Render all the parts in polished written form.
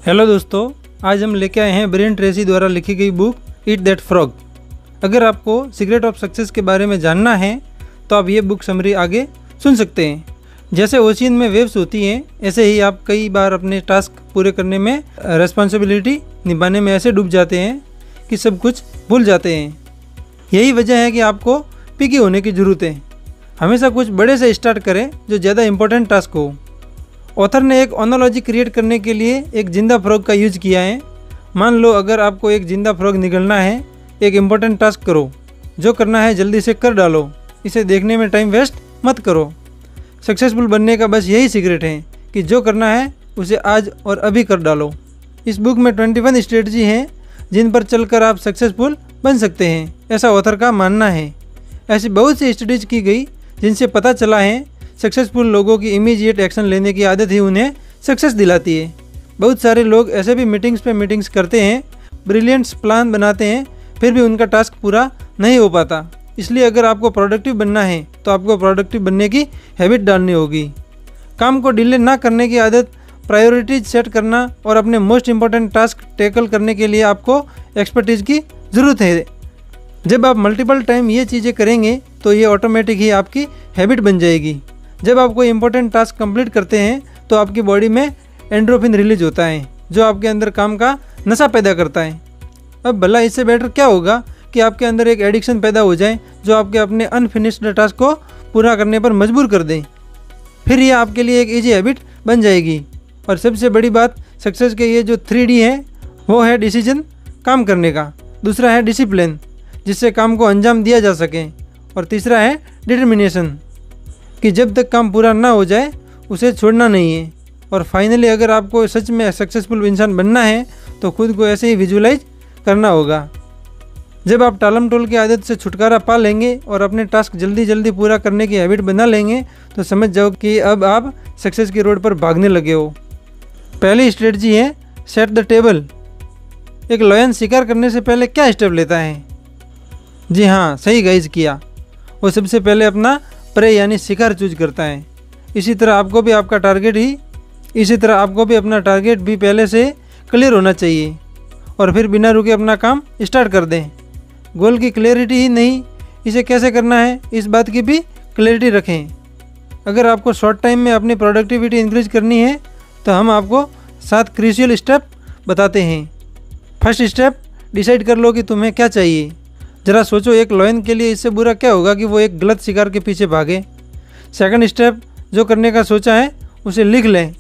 Hello दोस्तों, आज हम लेके आए हैं ब्रेन ट्रेसी द्वारा लिखी गई बुक ईट दैट फ्रॉग। अगर आपको सीक्रेट ऑफ सक्सेस के बारे में जानना है तो आप ये बुक समरी आगे सुन सकते हैं। जैसे ओशियन में वेव्स होती हैं, ऐसे ही आप कई बार अपने टास्क पूरे करने में, रिस्पॉन्सिबिलिटी निभाने में ऐसे डूब जाते हैं कि सब कुछ भूल जाते हैं। यही वजह है कि आपको पिकी होने की ज़रूरत है। हमेशा कुछ बड़े से स्टार्ट करें जो ज़्यादा इंपॉर्टेंट टास्क हो। ऑथर ने एक ओनोलॉजी क्रिएट करने के लिए एक जिंदा फ्रॉग का यूज किया है। मान लो अगर आपको एक जिंदा फ्रॉग निगलना है, एक इम्पोर्टेंट टास्क करो। जो करना है जल्दी से कर डालो, इसे देखने में टाइम वेस्ट मत करो। सक्सेसफुल बनने का बस यही सीक्रेट है कि जो करना है उसे आज और अभी कर डालो। इस बुक में 21 स्ट्रेटजी हैं जिन पर चलकर आप सक्सेसफुल बन सकते हैं, ऐसा ऑथर का मानना है। ऐसी बहुत सी स्टडीज की गई जिनसे पता चला है सक्सेसफुल लोगों की इमीडिएट एक्शन लेने की आदत ही उन्हें सक्सेस दिलाती है। बहुत सारे लोग ऐसे भी मीटिंग्स पे मीटिंग्स करते हैं, ब्रिलियंट प्लान बनाते हैं, फिर भी उनका टास्क पूरा नहीं हो पाता। इसलिए अगर आपको प्रोडक्टिव बनना है तो आपको प्रोडक्टिव बनने की हैबिट डालनी होगी। काम को डिले ना करने की आदत, प्रायोरिटीज सेट करना और अपने मोस्ट इंपॉर्टेंट टास्क टैकल करने के लिए आपको एक्सपर्टीज़ की ज़रूरत है। जब आप मल्टीपल टाइम ये चीज़ें करेंगे तो ये ऑटोमेटिक ही आपकी हैबिट बन जाएगी। जब आप कोई इंपॉर्टेंट टास्क कंप्लीट करते हैं तो आपकी बॉडी में एंड्रोफिन रिलीज होता है जो आपके अंदर काम का नशा पैदा करता है। अब भला इससे बेटर क्या होगा कि आपके अंदर एक एडिक्शन पैदा हो जाए जो आपके अपने अनफिनिश्ड टास्क को पूरा करने पर मजबूर कर दे। फिर ये आपके लिए एक ईजी हैबिट बन जाएगी। और सबसे बड़ी बात, सक्सेस के ये जो 3D है वो है डिसीजन, काम करने का। दूसरा है डिसिप्लिन, जिससे काम को अंजाम दिया जा सके। और तीसरा है डिटर्मिनेशन, कि जब तक काम पूरा ना हो जाए उसे छोड़ना नहीं है। और फाइनली अगर आपको सच में सक्सेसफुल इंसान बनना है तो खुद को ऐसे ही विजुलाइज करना होगा। जब आप टालम टोल की आदत से छुटकारा पा लेंगे और अपने टास्क जल्दी जल्दी पूरा करने की हैबिट बना लेंगे तो समझ जाओ कि अब आप सक्सेस की रोड पर भागने लगे हो। पहली स्ट्रेटजी है सेट द टेबल। एक लायन शिकार करने से पहले क्या स्टेप लेता है? जी हाँ, सही गाइज किया। वो सबसे पहले अपना प्रे यानी शिकार चूज करता है। इसी तरह आपको भी अपना टारगेट भी पहले से क्लियर होना चाहिए और फिर बिना रुके अपना काम स्टार्ट कर दें। गोल की क्लैरिटी ही नहीं, इसे कैसे करना है इस बात की भी क्लैरिटी रखें। अगर आपको शॉर्ट टाइम में अपनी प्रोडक्टिविटी इंक्रीज करनी है तो हम आपको 7 क्रूशियल स्टेप बताते हैं। फर्स्ट स्टेप, डिसाइड कर लो कि तुम्हें क्या चाहिए। ज़रा सोचो, एक लायन के लिए इससे बुरा क्या होगा कि वो एक गलत शिकार के पीछे भागे। सेकंड स्टेप, जो करने का सोचा है उसे लिख लें।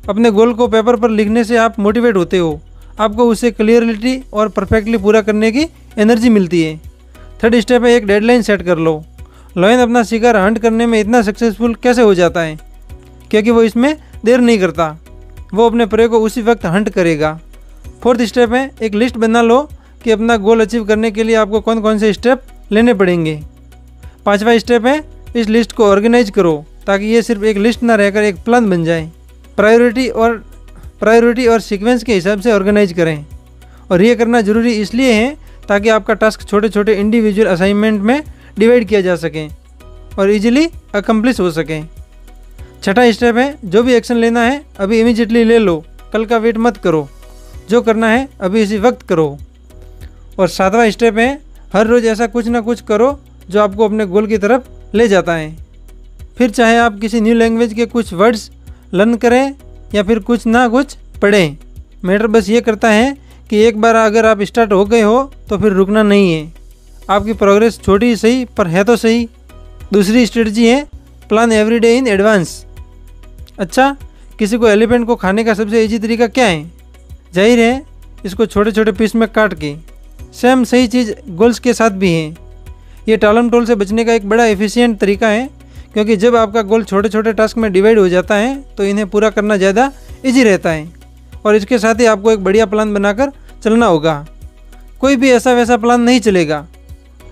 अपने गोल को पेपर पर लिखने से आप मोटिवेट होते हो, आपको उसे क्लियरिटी और परफेक्टली पूरा करने की एनर्जी मिलती है। थर्ड स्टेप है एक डेडलाइन सेट कर लो। लायन अपना शिकार हंट करने में इतना सक्सेसफुल कैसे हो जाता है? क्योंकि वो इसमें देर नहीं करता, वो अपने प्रे को उसी वक्त हंट करेगा। फोर्थ स्टेप है एक लिस्ट बना लो कि अपना गोल अचीव करने के लिए आपको कौन कौन से स्टेप लेने पड़ेंगे। पांचवा स्टेप है इस लिस्ट को ऑर्गेनाइज करो ताकि ये सिर्फ एक लिस्ट ना रहकर एक प्लान बन जाए। प्रायोरिटी और सीक्वेंस के हिसाब से ऑर्गेनाइज करें। और ये करना ज़रूरी इसलिए है ताकि आपका टास्क छोटे छोटे इंडिविजुअल असाइनमेंट में डिवाइड किया जा सके और इजीली अकम्प्लिश हो सके। छठा स्टेप है जो भी एक्शन लेना है अभी इमीडिएटली ले लो, कल का वेट मत करो। जो करना है अभी इसी वक्त करो। और सातवां स्टेप है हर रोज़ ऐसा कुछ ना कुछ करो जो आपको अपने गोल की तरफ ले जाता है। फिर चाहे आप किसी न्यू लैंग्वेज के कुछ वर्ड्स लर्न करें या फिर कुछ ना कुछ पढ़ें, मैटर बस ये करता है कि एक बार अगर आप स्टार्ट हो गए हो तो फिर रुकना नहीं है। आपकी प्रोग्रेस छोटी ही सही पर है तो सही। दूसरी स्ट्रेटजी है plan every day in advance. अच्छा, किसी को एलिफेंट को खाने का सबसे ईजी तरीका क्या है? जाहिर है इसको छोटे छोटे पीस में काट के। सेम सही चीज़ गोल्स के साथ भी है। ये टालम टोल से बचने का एक बड़ा एफिशिएंट तरीका है, क्योंकि जब आपका गोल छोटे छोटे टास्क में डिवाइड हो जाता है तो इन्हें पूरा करना ज़्यादा इजी रहता है। और इसके साथ ही आपको एक बढ़िया प्लान बनाकर चलना होगा, कोई भी ऐसा वैसा प्लान नहीं चलेगा।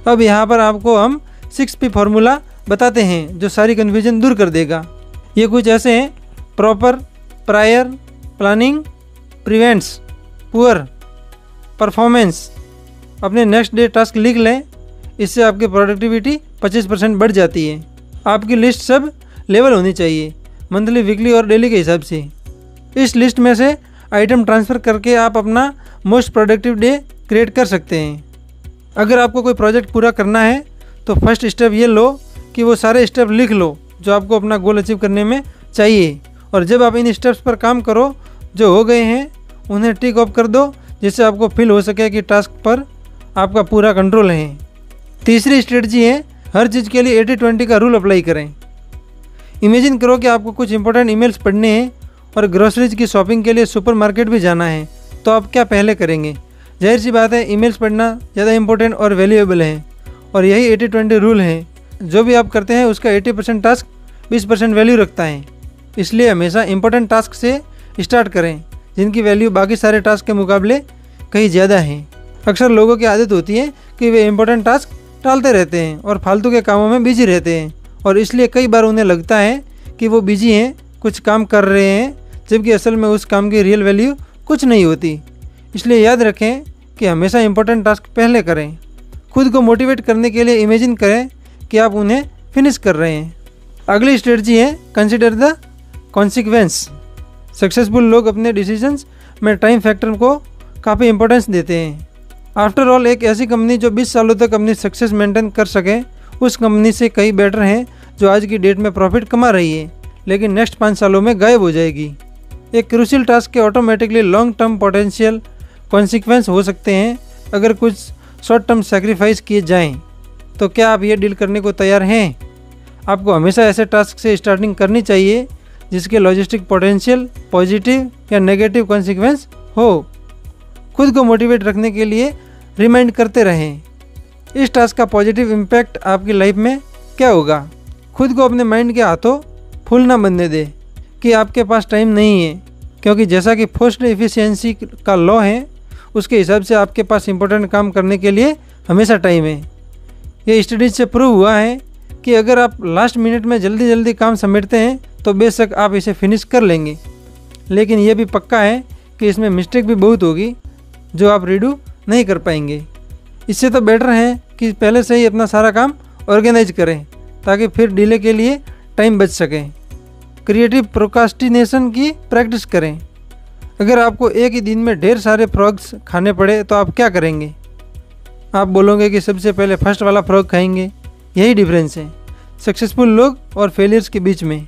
अब यहाँ पर आपको हम 6P फॉर्मूला बताते हैं जो सारी कन्फ्यूजन दूर कर देगा। ये कुछ ऐसे हैं: proper, prior, planning, prevents, poor, performance. अपने नेक्स्ट डे टास्क लिख लें, इससे आपकी प्रोडक्टिविटी 25% बढ़ जाती है। आपकी लिस्ट सब लेवल होनी चाहिए, मंथली, वीकली और डेली के हिसाब से। इस लिस्ट में से आइटम ट्रांसफ़र करके आप अपना मोस्ट प्रोडक्टिव डे क्रिएट कर सकते हैं। अगर आपको कोई प्रोजेक्ट पूरा करना है तो फर्स्ट स्टेप ये लो कि वो सारे स्टेप लिख लो जो आपको अपना गोल अचीव करने में चाहिए, और जब आप इन स्टेप्स पर काम करो, जो हो गए हैं उन्हें टिक ऑफ कर दो, जिससे आपको फील हो सके कि टास्क पर आपका पूरा कंट्रोल है। तीसरी स्ट्रेटजी है, हर चीज़ के लिए 80-20 का रूल अप्लाई करें। इमेजिन करो कि आपको कुछ इंपॉर्टेंट ईमेल्स पढ़ने हैं और ग्रोसरीज की शॉपिंग के लिए सुपरमार्केट भी जाना है, तो आप क्या पहले करेंगे? जाहिर सी बात है, ईमेल्स पढ़ना ज़्यादा इंपॉर्टेंट और वैल्यूएबल है, और यही 80-20 रूल है। जो भी आप करते हैं उसका 80% टास्क 20% वैल्यू रखता है। इसलिए हमेशा इंपॉर्टेंट टास्क से स्टार्ट करें, जिनकी वैल्यू बाकी सारे टास्क के मुकाबले कहीं ज़्यादा है। अक्सर लोगों की आदत होती है कि वे इंपॉर्टेंट टास्क टालते रहते हैं और फालतू के कामों में बिजी रहते हैं, और इसलिए कई बार उन्हें लगता है कि वो बिजी हैं, कुछ काम कर रहे हैं, जबकि असल में उस काम की रियल वैल्यू कुछ नहीं होती। इसलिए याद रखें कि हमेशा इंपॉर्टेंट टास्क पहले करें। खुद को मोटिवेट करने के लिए इमेजिन करें कि आप उन्हें फिनिश कर रहे हैं। अगली स्ट्रेटजी है, कंसिडर द कॉन्सिक्वेंस। सक्सेसफुल लोग अपने डिसीजंस में टाइम फैक्टर को काफ़ी इंपॉर्टेंस देते हैं। आफ्टर ऑल, एक ऐसी कंपनी जो 20 सालों तक अपनी सक्सेस मेंटेन कर सके, उस कंपनी से कई बेटर हैं जो आज की डेट में प्रॉफिट कमा रही है लेकिन नेक्स्ट 5 सालों में गायब हो जाएगी। एक क्रूशियल टास्क के automatically long term potential consequence हो सकते हैं अगर कुछ शॉर्ट टर्म सेक्रीफाइस किए जाएं। तो क्या आप ये डील करने को तैयार हैं? आपको हमेशा ऐसे टास्क से स्टार्टिंग करनी चाहिए जिसके लॉजिस्टिक पोटेंशियल पॉजिटिव या नेगेटिव कॉन्सिक्वेंस हो। खुद को मोटिवेट रखने के लिए रिमाइंड करते रहें, इस टास्क का पॉजिटिव इम्पैक्ट आपकी लाइफ में क्या होगा। खुद को अपने माइंड के हाथों फूल ना बनने दें कि आपके पास टाइम नहीं है, क्योंकि जैसा कि फोर्स्ड एफिशिएंसी का लॉ है, उसके हिसाब से आपके पास इंपॉर्टेंट काम करने के लिए हमेशा टाइम है। ये स्टडीज से प्रूव हुआ है कि अगर आप लास्ट मिनट में जल्दी जल्दी काम समेटते हैं तो बेशक आप इसे फिनिश कर लेंगे, लेकिन यह भी पक्का है कि इसमें मिस्टेक भी बहुत होगी जो आप रीडू नहीं कर पाएंगे। इससे तो बेटर है कि पहले से ही अपना सारा काम ऑर्गेनाइज करें ताकि फिर डिले के लिए टाइम बच सके। क्रिएटिव प्रोक्रास्टिनेशन की प्रैक्टिस करें। अगर आपको एक ही दिन में ढेर सारे फ्रॉग्स खाने पड़े तो आप क्या करेंगे? आप बोलोगे कि सबसे पहले फर्स्ट वाला फ्रॉग खाएंगे। यही डिफरेंस है सक्सेसफुल लोग और फेलियर्स के बीच में।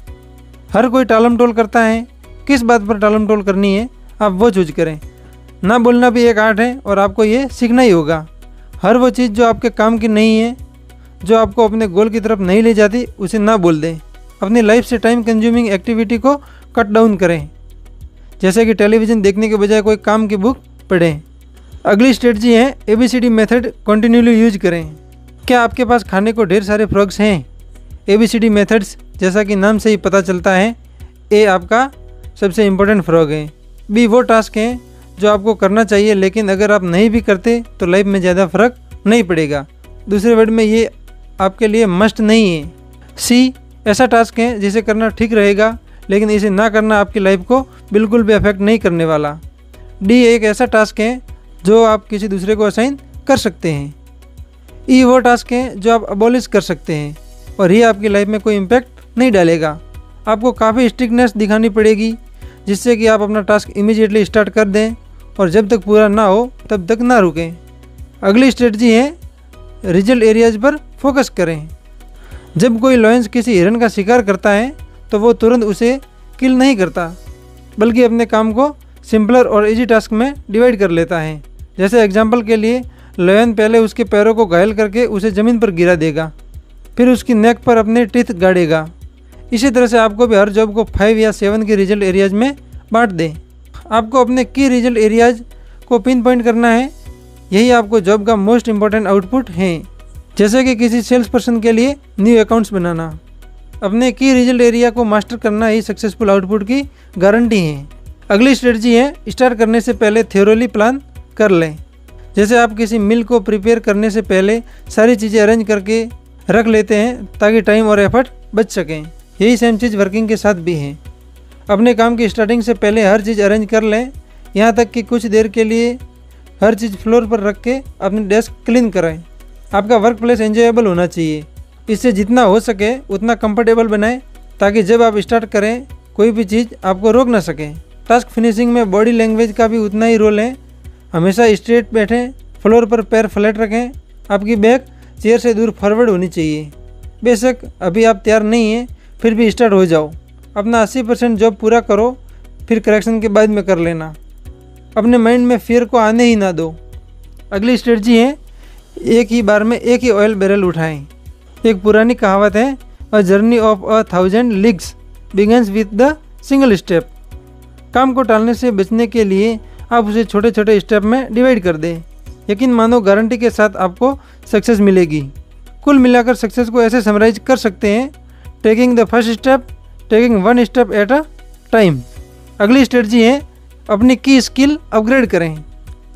हर कोई टालम टोल करता है, किस बात पर टालम टोल करनी है आप वो चूज करें। ना बोलना भी एक आर्ट है और आपको ये सीखना ही होगा। हर वो चीज़ जो आपके काम की नहीं है, जो आपको अपने गोल की तरफ नहीं ले जाती, उसे ना बोल दें। अपनी लाइफ से टाइम कंज्यूमिंग एक्टिविटी को कट डाउन करें, जैसे कि टेलीविज़न देखने के बजाय कोई काम की बुक पढ़ें। अगली स्ट्रेटजी है ABCD मेथड कंटिन्यूली यूज करें। क्या आपके पास खाने को ढेर सारे फ्रॉग्स हैं? ABCD मेथड्स जैसा कि नाम से ही पता चलता है, A आपका सबसे इम्पोर्टेंट फ्रॉग है, B वो टास्क हैं जो आपको करना चाहिए लेकिन अगर आप नहीं भी करते तो लाइफ में ज़्यादा फर्क नहीं पड़ेगा। दूसरे वर्ड में ये आपके लिए मस्ट नहीं है। C ऐसा टास्क है जिसे करना ठीक रहेगा लेकिन इसे ना करना आपकी लाइफ को बिल्कुल भी अफेक्ट नहीं करने वाला। D एक ऐसा टास्क है जो आप किसी दूसरे को असाइन कर सकते हैं। E वो टास्क है जो आप अबॉलिश कर सकते हैं और ये आपकी लाइफ में कोई इम्पैक्ट नहीं डालेगा। आपको काफ़ी स्ट्रिक्टनेस दिखानी पड़ेगी जिससे कि आप अपना टास्क इमीडिएटली स्टार्ट कर दें और जब तक पूरा ना हो तब तक ना रुकें। अगली स्ट्रेटजी है रिजल्ट एरियाज पर फोकस करें। जब कोई लॉयंस किसी हिरन का शिकार करता है तो वो तुरंत उसे किल नहीं करता बल्कि अपने काम को सिंपलर और इजी टास्क में डिवाइड कर लेता है। जैसे एग्जांपल के लिए लॉयन पहले उसके पैरों को घायल करके उसे ज़मीन पर गिरा देगा, फिर उसकी नेक पर अपने टीथ गाड़ेगा। इसी तरह से आपको भी हर जॉब को 5 या 7 के रिजल्ट एरियाज में बांट दें। आपको अपने की रिजल्ट एरियाज को पिन पॉइंट करना है, यही आपको जॉब का मोस्ट इम्पॉर्टेंट आउटपुट है। जैसे कि किसी सेल्स पर्सन के लिए न्यू अकाउंट्स बनाना। अपने की रिजल्ट एरिया को मास्टर करना ही सक्सेसफुल आउटपुट की गारंटी है। अगली स्ट्रेटजी है स्टार्ट करने से पहले थ्योरली प्लान कर लें। जैसे आप किसी मील को प्रिपेयर करने से पहले सारी चीज़ें अरेंज करके रख लेते हैं ताकि टाइम और एफर्ट बच सकें, यही सेम चीज़ वर्किंग के साथ भी है। अपने काम की स्टार्टिंग से पहले हर चीज़ अरेंज कर लें, यहाँ तक कि कुछ देर के लिए हर चीज़ फ्लोर पर रख के अपनी डेस्क क्लीन कराएं। आपका वर्क प्लेस एंजॉयबल होना चाहिए, इससे जितना हो सके उतना कंफर्टेबल बनाएं ताकि जब आप स्टार्ट करें कोई भी चीज़ आपको रोक ना सके। टास्क फिनिशिंग में बॉडी लैंग्वेज का भी उतना ही रोल है। हमेशा स्ट्रेट बैठें, फ्लोर पर पैर फ्लैट रखें, आपकी बैक चेयर से दूर फॉरवर्ड होनी चाहिए। बेशक अभी आप तैयार नहीं हैं, फिर भी स्टार्ट हो जाओ। अपना 80% जॉब पूरा करो, फिर करेक्शन के बाद में कर लेना। अपने माइंड में फियर को आने ही ना दो। अगली स्ट्रेटजी है, एक ही बार में एक ही ऑयल बैरल उठाएं। एक पुरानी कहावत है, a journey of 1000 leagues begins with the single step. काम को टालने से बचने के लिए आप उसे छोटे छोटे स्टेप में डिवाइड कर दें। यकीन मानो गारंटी के साथ आपको सक्सेस मिलेगी। कुल मिलाकर सक्सेस को ऐसे समराइज कर सकते हैं, taking the first step, taking one step at a time. अगली स्ट्रेटजी है, अपनी की स्किल अपग्रेड करें।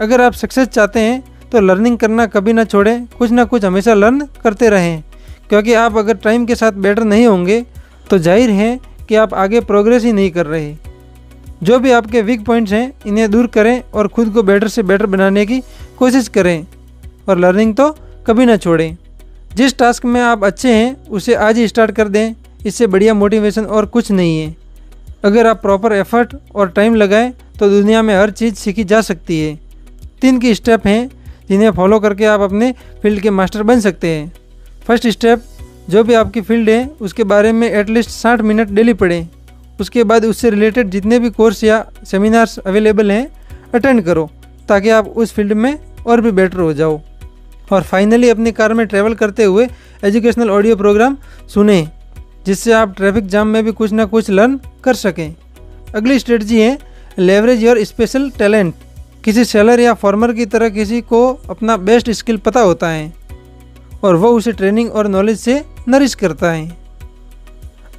अगर आप सक्सेस चाहते हैं तो लर्निंग करना कभी ना छोड़ें, कुछ ना कुछ हमेशा लर्न करते रहें, क्योंकि आप अगर टाइम के साथ बेटर नहीं होंगे तो जाहिर है कि आप आगे प्रोग्रेस ही नहीं कर रहे। जो भी आपके वीक पॉइंट्स हैं इन्हें दूर करें और खुद को बेटर से बेटर बनाने की कोशिश करें, और लर्निंग तो कभी ना छोड़ें। जिस टास्क में आप अच्छे हैं उसे आज ही स्टार्ट कर दें, इससे बढ़िया मोटिवेशन और कुछ नहीं है। अगर आप प्रॉपर एफर्ट और टाइम लगाएं तो दुनिया में हर चीज़ सीखी जा सकती है। 3 की स्टेप हैं जिन्हें फॉलो करके आप अपने फील्ड के मास्टर बन सकते हैं। फर्स्ट स्टेप, जो भी आपकी फील्ड है उसके बारे में एटलीस्ट 60 मिनट डेली पढ़ें। उसके बाद उससे रिलेटेड जितने भी कोर्स या सेमिनार्स अवेलेबल हैं अटेंड करो, ताकि आप उस फील्ड में और भी बेटर हो जाओ। और फाइनली अपनी कार में ट्रैवल करते हुए एजुकेशनल ऑडियो प्रोग्राम सुने, जिससे आप ट्रैफिक जाम में भी कुछ ना कुछ लर्न कर सकें। अगली स्ट्रेटजी है, लेवरेज योर स्पेशल टैलेंट। किसी सेलर या फार्मर की तरह किसी को अपना बेस्ट स्किल पता होता है और वह उसे ट्रेनिंग और नॉलेज से नरिश करता है।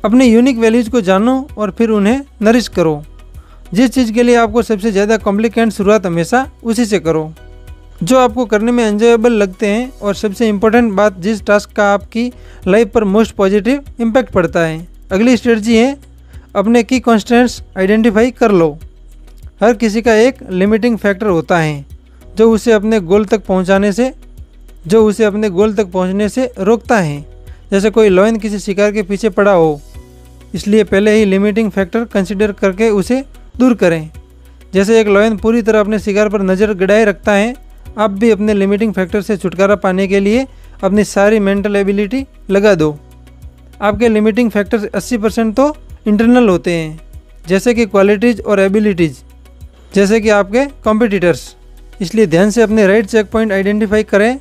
अपने यूनिक वैल्यूज़ को जानो और फिर उन्हें नरिश करो। जिस चीज़ के लिए आपको सबसे ज़्यादा कॉम्प्लिकेट शुरुआत हमेशा उसी से करो, जो आपको करने में एंजॉयबल लगते हैं। और सबसे इम्पोर्टेंट बात, जिस टास्क का आपकी लाइफ पर मोस्ट पॉजिटिव इम्पैक्ट पड़ता है। अगली स्ट्रेटजी है, अपने की कॉन्स्टेंट्स आइडेंटिफाई कर लो। हर किसी का एक लिमिटिंग फैक्टर होता है जो उसे अपने गोल तक पहुंचने से रोकता है। जैसे कोई लायन किसी शिकार के पीछे पड़ा हो, इसलिए पहले ही लिमिटिंग फैक्टर कंसीडर करके उसे दूर करें। जैसे एक लायन पूरी तरह अपने शिकार पर नज़र गड़ाए रखता है, आप भी अपने लिमिटिंग फैक्टर से छुटकारा पाने के लिए अपनी सारी मेंटल एबिलिटी लगा दो। आपके लिमिटिंग फैक्टर 80% तो इंटरनल होते हैं, जैसे कि क्वालिटीज़ और एबिलिटीज़, जैसे कि आपके कॉम्पिटिटर्स। इसलिए ध्यान से अपने राइट चेक पॉइंट आइडेंटिफाई करें।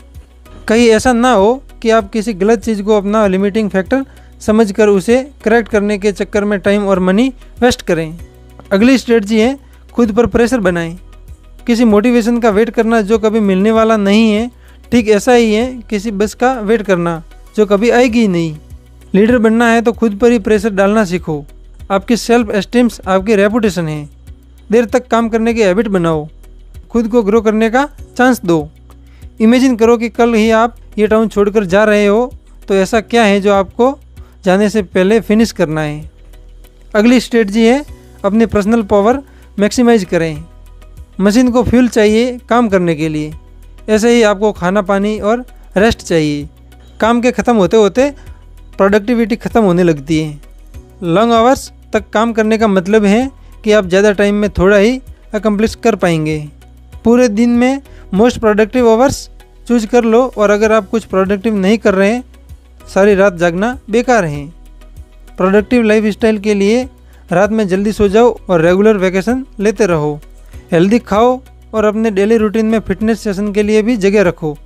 कहीं ऐसा ना हो कि आप किसी गलत चीज़ को अपना लिमिटिंग फैक्टर समझकर उसे करेक्ट करने के चक्कर में टाइम और मनी वेस्ट करें। अगली स्ट्रेटजी है, खुद पर प्रेशर बनाएं। किसी मोटिवेशन का वेट करना जो कभी मिलने वाला नहीं है, ठीक ऐसा ही है किसी बस का वेट करना जो कभी आएगी ही नहीं। लीडर बनना है तो खुद पर ही प्रेशर डालना सीखो। आपकी सेल्फ एस्टीम्स आपकी रेपुटेशन है। देर तक काम करने की हैबिट बनाओ। खुद को ग्रो करने का चांस दो। इमेजिन करो कि कल ही आप ये टाउन छोड़कर जा रहे हो, तो ऐसा क्या है जो आपको जाने से पहले फिनिश करना है। अगली स्ट्रेटजी है, अपनी पर्सनल पावर मैक्सिमाइज करें। मशीन को फ्यूल चाहिए काम करने के लिए, ऐसे ही आपको खाना पानी और रेस्ट चाहिए। काम के ख़त्म होते होते प्रोडक्टिविटी ख़त्म होने लगती है। लॉन्ग आवर्स तक काम करने का मतलब है कि आप ज़्यादा टाइम में थोड़ा ही अकम्प्लिश कर पाएंगे। पूरे दिन में मोस्ट प्रोडक्टिव आवर्स चूज कर लो, और अगर आप कुछ प्रोडक्टिव नहीं कर रहे हैं, सारी रात जागना बेकार है। प्रोडक्टिव लाइफ स्टाइल के लिए रात में जल्दी सो जाओ और रेगुलर वैकेशन लेते रहो। हेल्दी खाओ और अपने डेली रूटीन में फिटनेस सेशन के लिए भी जगह रखो।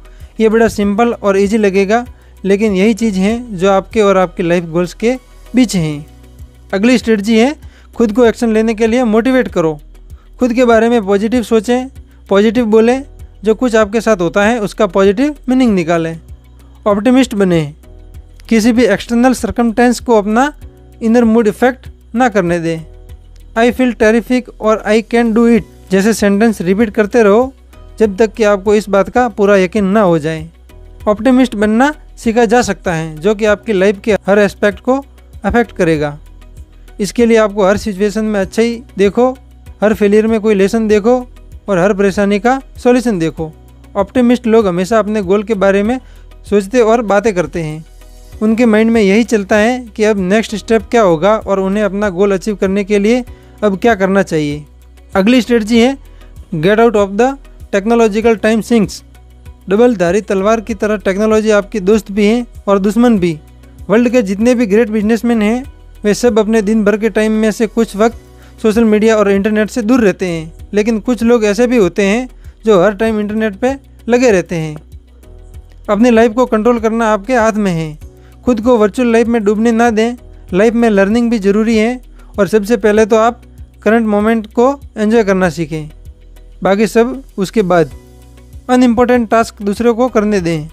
ये बड़ा सिंपल और इजी लगेगा, लेकिन यही चीज़ है जो आपके और आपकी लाइफ गोल्स के बीच हैं। अगली स्ट्रेटजी है, खुद को एक्शन लेने के लिए मोटिवेट करो। खुद के बारे में पॉजिटिव सोचें, पॉजिटिव बोलें। जो कुछ आपके साथ होता है उसका पॉजिटिव मीनिंग निकालें। ऑप्टिमिस्ट बने। किसी भी एक्सटर्नल सर्कमस्टेंस को अपना इनर मूड इफेक्ट ना करने दें। आई फील टेरिफिक और आई कैन डू इट जैसे सेंटेंस रिपीट करते रहो जब तक कि आपको इस बात का पूरा यकीन ना हो जाए। ऑप्टिमिस्ट बनना सीखा जा सकता है, जो कि आपकी लाइफ के हर एस्पेक्ट को अफेक्ट करेगा। इसके लिए आपको हर सिचुएशन में अच्छा ही देखो, हर फेलियर में कोई लेसन देखो और हर परेशानी का सॉल्यूशन देखो। ऑप्टिमिस्ट लोग हमेशा अपने गोल के बारे में सोचते और बातें करते हैं। उनके माइंड में यही चलता है कि अब नेक्स्ट स्टेप क्या होगा और उन्हें अपना गोल अचीव करने के लिए अब क्या करना चाहिए। अगली स्ट्रेटजी है get out of the technological time sinks. Double धारी तलवार की तरह टेक्नोलॉजी आपकी दोस्त भी है और दुश्मन भी। वर्ल्ड के जितने भी ग्रेट बिजनेसमैन हैं वे सब अपने दिन भर के टाइम में से कुछ वक्त सोशल मीडिया और इंटरनेट से दूर रहते हैं, लेकिन कुछ लोग ऐसे भी होते हैं जो हर टाइम इंटरनेट पे लगे रहते हैं। अपनी लाइफ को कंट्रोल करना आपके हाथ में है। खुद को वर्चुअल लाइफ में डूबने ना दें। लाइफ में लर्निंग भी ज़रूरी है और सबसे पहले तो आप करंट मोमेंट को एंजॉय करना सीखें, बाकी सब उसके बाद। अनइम्पोर्टेंट टास्क दूसरों को करने दें।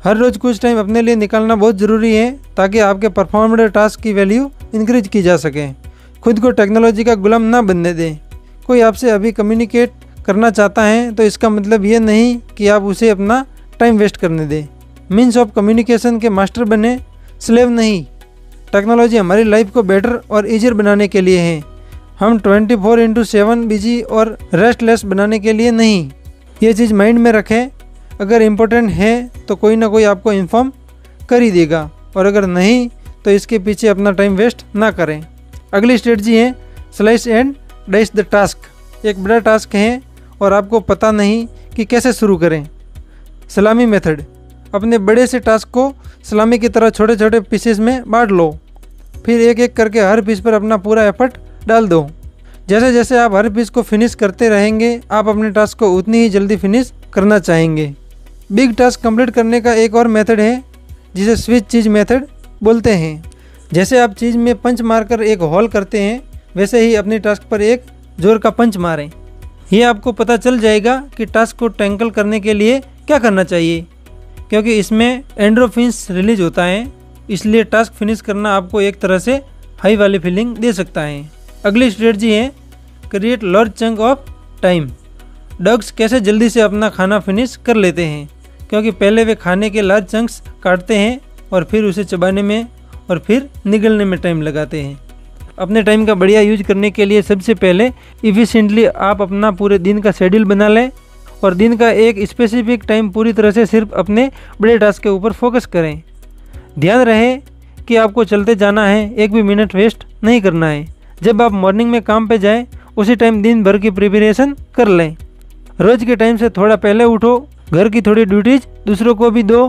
हर रोज़ कुछ टाइम अपने लिए निकालना बहुत ज़रूरी है ताकि आपके परफॉर्म्ड टास्क की वैल्यू इंक्रीज की जा सके। खुद को टेक्नोलॉजी का गुलाम ना बनने दें। कोई आपसे अभी कम्युनिकेट करना चाहता है तो इसका मतलब ये नहीं कि आप उसे अपना टाइम वेस्ट करने दें। मीन्स ऑफ कम्युनिकेशन के मास्टर बने, स्लेव नहीं। टेक्नोलॉजी हमारी लाइफ को बेटर और ईजियर बनाने के लिए है, हम 24/7 बिजी और रेस्टलेस बनाने के लिए नहीं। ये चीज़ माइंड में रखें। अगर इम्पोर्टेंट है तो कोई ना कोई आपको इन्फॉर्म कर ही देगा, और अगर नहीं तो इसके पीछे अपना टाइम वेस्ट ना करें। अगली स्ट्रेटजी है slice and dice the task. एक बड़ा टास्क है और आपको पता नहीं कि कैसे शुरू करें। सलामी मेथड। अपने बड़े से टास्क को सलामी की तरह छोटे छोटे पीसेस में बांट लो, फिर एक एक करके हर पीस पर अपना पूरा एफर्ट डाल दो। जैसे जैसे आप हर पीस को फिनिश करते रहेंगे आप अपने टास्क को उतनी ही जल्दी फिनिश करना चाहेंगे। बिग टास्क कंप्लीट करने का एक और मेथड है जिसे स्विच चीज मेथड बोलते हैं। जैसे आप चीज़ में पंच मारकर एक होल करते हैं, वैसे ही अपने टास्क पर एक जोर का पंच मारें। ये आपको पता चल जाएगा कि टास्क को टैकल करने के लिए क्या करना चाहिए, क्योंकि इसमें एंडोर्फिन्स रिलीज होता है, इसलिए टास्क फिनिश करना आपको एक तरह से हाई वाली फीलिंग दे सकता है। अगली स्ट्रेटजी है create large chunk of time. Dogs कैसे जल्दी से अपना खाना फिनिश कर लेते हैं, क्योंकि पहले वे खाने के लार्ज चंक्स काटते हैं और फिर उसे चबाने में और फिर निगलने में टाइम लगाते हैं। अपने टाइम का बढ़िया यूज करने के लिए सबसे पहले इफ़िशिएंटली आप अपना पूरे दिन का शेड्यूल बना लें और दिन का एक स्पेसिफिक टाइम पूरी तरह से सिर्फ अपने बड़े टास्क के ऊपर फोकस करें। ध्यान रहे कि आपको चलते जाना है, एक भी मिनट वेस्ट नहीं करना है। जब आप मॉर्निंग में काम पे जाएं, उसी टाइम दिन भर की प्रिपरेशन कर लें। रोज़ के टाइम से थोड़ा पहले उठो, घर की थोड़ी ड्यूटीज दूसरों को भी दो।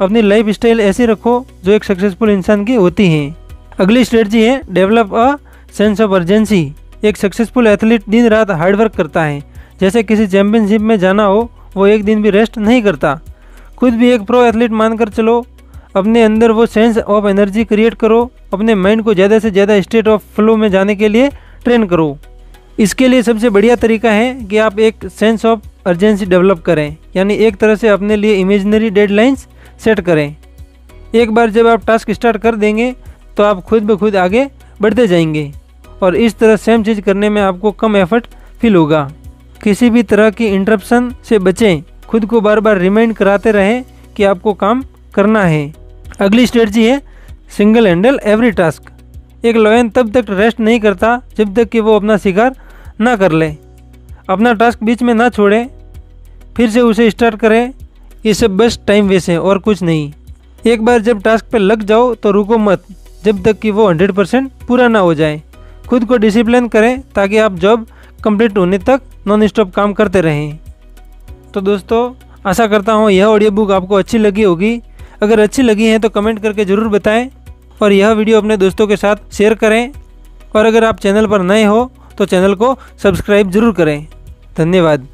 अपनी लाइफ स्टाइल ऐसी रखो जो एक सक्सेसफुल इंसान की होती है। अगली स्ट्रेटजी है develop a sense of urgency. एक सक्सेसफुल एथलीट दिन रात हार्डवर्क करता है। जैसे किसी चैंपियनशिप में जाना हो, वो एक दिन भी रेस्ट नहीं करता। खुद भी एक प्रो एथलीट मानकर चलो। अपने अंदर वो सेंस ऑफ एनर्जी क्रिएट करो। अपने माइंड को ज़्यादा से ज़्यादा स्टेट ऑफ फ्लो में जाने के लिए ट्रेन करो। इसके लिए सबसे बढ़िया तरीका है कि आप एक सेंस ऑफ अर्जेंसी डेवलप करें, यानी एक तरह से अपने लिए इमेजिनरी डेडलाइंस सेट करें। एक बार जब आप टास्क स्टार्ट कर देंगे तो आप खुद ब खुद आगे बढ़ते जाएंगे और इस तरह सेम चीज़ करने में आपको कम एफर्ट फील होगा। किसी भी तरह की इंटरप्शन से बचें। खुद को बार बार रिमाइंड कराते रहें कि आपको काम करना है। अगली स्ट्रेटजी है सिंगल हैंडल एवरी टास्क। एक लायन तब तक रेस्ट नहीं करता जब तक कि वो अपना शिकार ना कर ले। अपना टास्क बीच में ना छोड़ें, फिर से उसे स्टार्ट करें। ये सब बस टाइम वेस्ट है और कुछ नहीं। एक बार जब टास्क पे लग जाओ तो रुको मत जब तक कि वो 100% पूरा ना हो जाए। खुद को डिसिप्लिन करें ताकि आप जॉब कंप्लीट होने तक नॉन स्टॉप काम करते रहें। तो दोस्तों, आशा करता हूँ यह ऑडियो बुक आपको अच्छी लगी होगी। अगर अच्छी लगी है तो कमेंट करके ज़रूर बताएं और यह वीडियो अपने दोस्तों के साथ शेयर करें। और अगर आप चैनल पर नए हो तो चैनल को सब्सक्राइब ज़रूर करें। धन्यवाद।